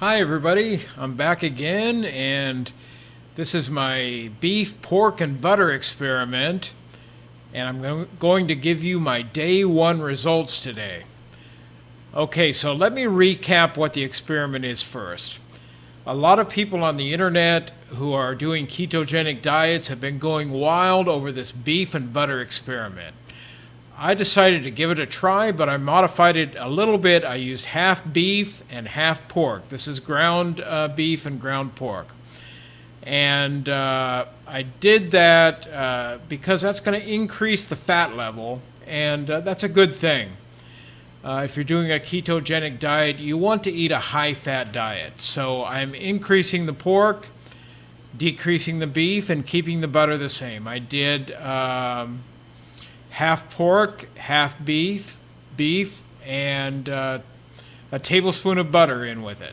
Hi everybody, I'm back again and this is my beef, pork, and butter experiment, and I'm going to give you my day one results today. Okay, so let me recap what the experiment is first. A lot of people on the internet who are doing ketogenic diets have been going wild over this beef and butter experiment. I decided to give it a try, but I modified it a little bit. I used half beef and half pork. This is ground beef and ground pork. And I did that because that's going to increase the fat level, and that's a good thing. If you're doing a ketogenic diet, you want to eat a high-fat diet. So I'm increasing the pork, decreasing the beef, and keeping the butter the same. I did half pork, half beef, and a tablespoon of butter in with it.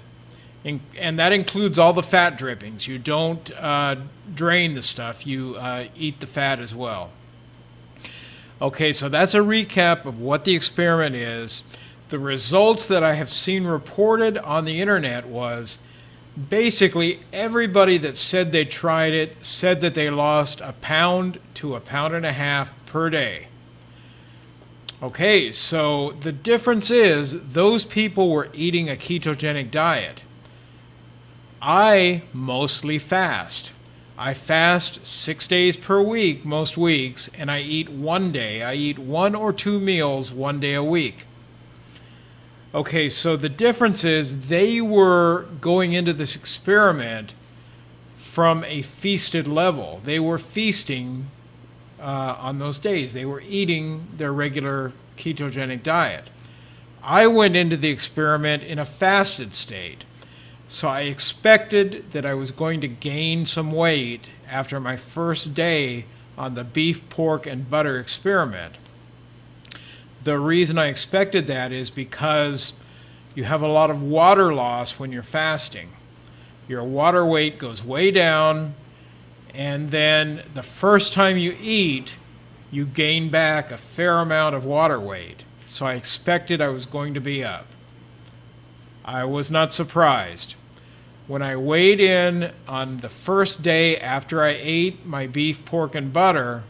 And that includes all the fat drippings. You don't drain the stuff, you eat the fat as well. Okay, so that's a recap of what the experiment is. The results that I have seen reported on the internet was basically everybody that said they tried it said that they lost a pound to a pound and a half per day. Okay, so the difference is those people were eating a ketogenic diet. I mostly fast. I fast 6 days per week, most weeks, and I eat one day. I eat 1 or 2 meals 1 day a week. Okay, so the difference is they were going into this experiment from a feasted level. They were feasting on those days. They were eating their regular ketogenic diet. I went into the experiment in a fasted state. So I expected that I was going to gain some weight after my first day on the beef, pork, and butter experiment. The reason I expected that is because you have a lot of water loss when you're fasting. Your water weight goes way down, and then the first time you eat, you gain back a fair amount of water weight. So I expected I was going to be up. I was not surprised. When I weighed in on the first day after I ate my beef, pork, and butter,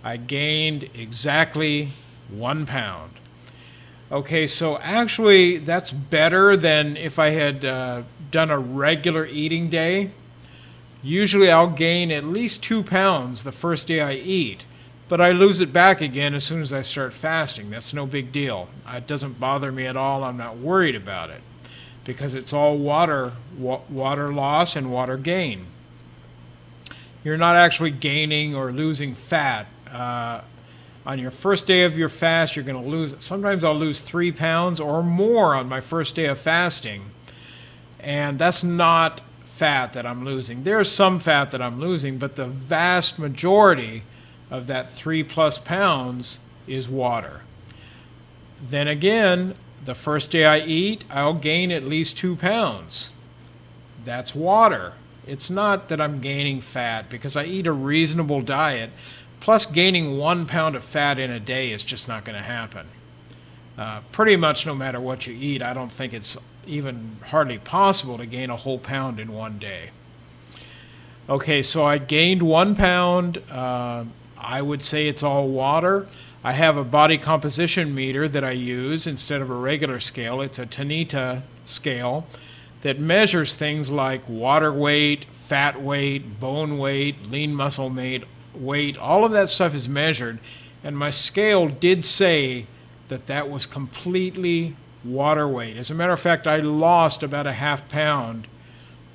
I gained exactly 1 pound. Okay, so actually that's better than if I had done a regular eating day. Usually I'll gain at least 2 pounds the first day I eat, but I lose it back again as soon as I start fasting. That's no big deal. It doesn't bother me at all. I'm not worried about it because it's all water loss and water gain. You're not actually gaining or losing fat. On your first day of your fast, you're going to lose, sometimes I'll lose 3 pounds or more on my first day of fasting, and that's not fat that I'm losing. There's some fat that I'm losing, but the vast majority of that 3+ pounds is water. Then again, the first day I eat, I'll gain at least 2 pounds. That's water. It's not that I'm gaining fat because I eat a reasonable diet. Plus, gaining 1 pound of fat in a day is just not going to happen. Pretty much no matter what you eat, I don't think it's even hardly possible to gain a whole pound in 1 day. Okay, so I gained 1 pound. I would say it's all water. I have a body composition meter that I use instead of a regular scale. It's a Tanita scale that measures things like water weight, fat weight, bone weight, lean muscle weight. All of that stuff is measured, and my scale did say that that was completely water weight. As a matter of fact, I lost about a ½ pound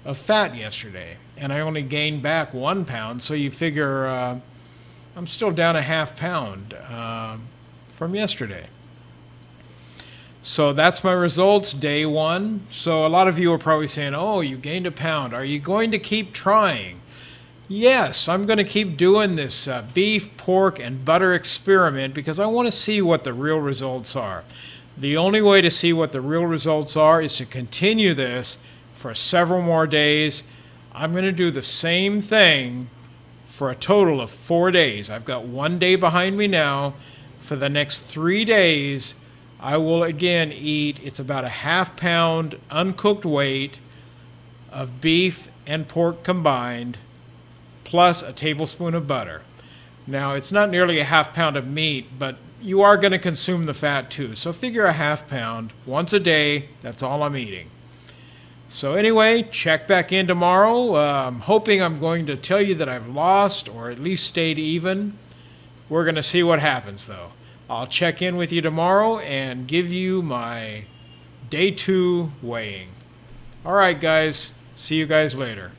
of fat yesterday, and I only gained back 1 pound, so you figure I'm still down a ½ pound from yesterday. So that's my results, day one. So a lot of you are probably saying, oh, you gained a pound. Are you going to keep trying? Yes, I'm going to keep doing this beef, pork, and butter experiment because I want to see what the real results are. The only way to see what the real results are is to continue this for several more days. I'm going to do the same thing for a total of 4 days. I've got 1 day behind me now. For the next 3 days, I will again eat, it's about a ½ pound uncooked weight of beef and pork combined, plus a tablespoon of butter. Now, it's not nearly a ½ pound of meat, but you are going to consume the fat too. So figure a ½ pound once a day. That's all I'm eating. So anyway, check back in tomorrow. I'm hoping I'm going to tell you that I've lost or at least stayed even. We're going to see what happens though. I'll check in with you tomorrow and give you my day 2 weighing. All right, guys. See you guys later.